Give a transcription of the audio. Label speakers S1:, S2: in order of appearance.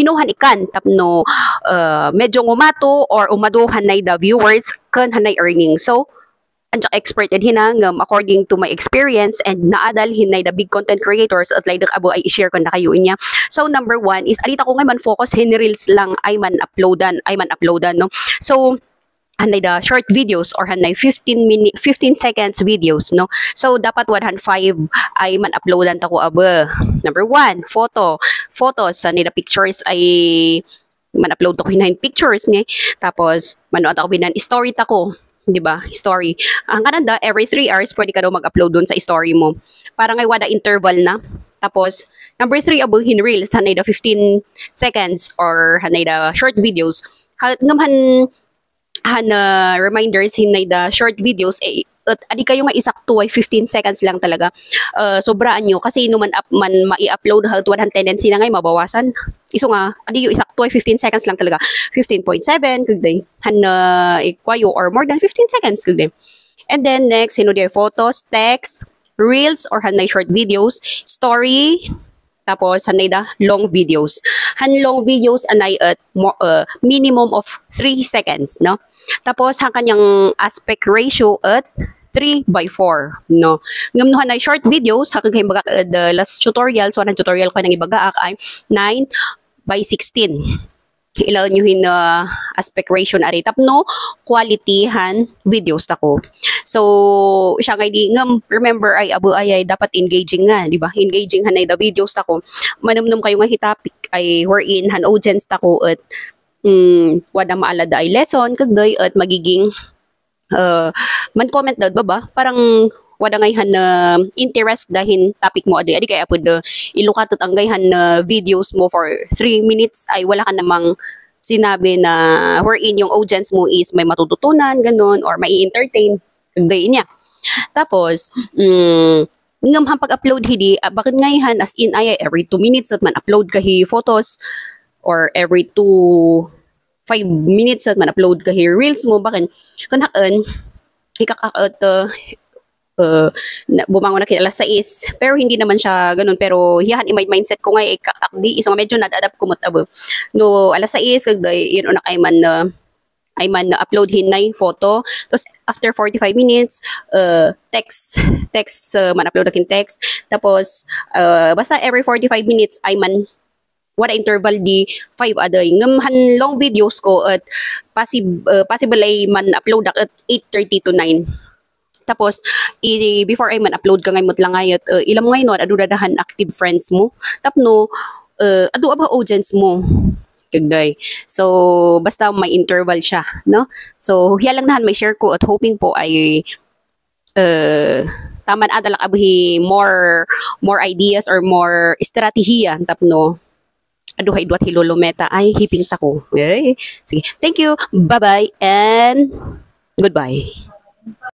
S1: hinuhan ikan tapno medyo ngumato or umaduhan na the viewers kan hanay earning. So anjak expert yan hinangam according to my experience and naadal hinay the big content creators at like abo ay i-share ko na kayo niya. So number 1 is alita ko ngayon focus hin reels lang ay man uploadan no. So hanay the short videos or hanay 15 seconds videos no. So dapat 105 ay man uploadan ta ko aba. Number 1 photos hanay the pictures ay man upload ko hinahin pictures ni tapos manood ako binan story ta ko. Di ba? Story. Ang kananda, every 3 hours, pwede ka daw mag-upload dun sa story mo. Para ngay wada interval na. Tapos, number 3, abuhin reels. Hanay the 15 seconds or hanay the short videos. Ngam reminders hinay the short videos at adi kayo nga isakto ay 15 seconds lang talaga. Sobraan nyo kasi no man mai-upload hal tuwan tendency na ngay mabawasan. Iso nga adi yung isakto ay 15 seconds lang talaga. 15.7 kagday ikwayo or more than 15 seconds kagday. And then next sino di photos, text, reels or hanay short videos, story, tapos hanay da long videos. Long videos anay at minimum of 3 seconds, no? Tapos ang kanyang aspect ratio at 3/4, no? Ngam no hanay short videos hakag baga the last tutorial so anang tutorial ko nang ibaga ay 9/16. Ilaw nyo hin aspect ratio na rin tapno quality han videos tako. So siya ngay di ngam remember ay abo ay dapat engaging nga, di ba? Engaging hanay the videos tako. Manumnum kayo nga hitapik ay wherein han audience tako at wada maalada ay lesson kagday at magiging man comment daw ba parang wada ngayhan na interest dahin topic mo adi kaya pud ilukatot ang gayhan na videos mo for 3 minutes ay wala ka namang sinabi na wherein yung audience mo is may matututunan ganon or may entertain kagday niya. Tapos ngam pag-upload hidi bakit ngayhan as in ay every 2 minutes at man upload kahi photos or every 5 minutes at man upload kahi reels mo bakin kanakan ikakaot bumangon na alas 6 pero hindi naman siya ganun pero hiyahan imay mindset ko nga ikakakdi isang medyo nag-adapt kumot abo no alas 6 kagday yun una kay man na upload hinay photo tapos after 45 minutes text man upload akin text tapos basta every 45 minutes ay man wala interval di 5 aday ngamhan long videos ko at possible ay man upload at 8:30 to 9. Tapos before ay man upload ka ngay lang ayat ilam ngay no adu dadahan active friends mo tapno adu aba audience mo kagday. So basta may interval siya, no? So hiya lang nahan may share ko at hoping po ay taman adalak abuhi more ideas or more strategiya tapno aduhay duat hilolometa ay hiping tako. Okay? Sige. Thank you. Bye-bye and goodbye.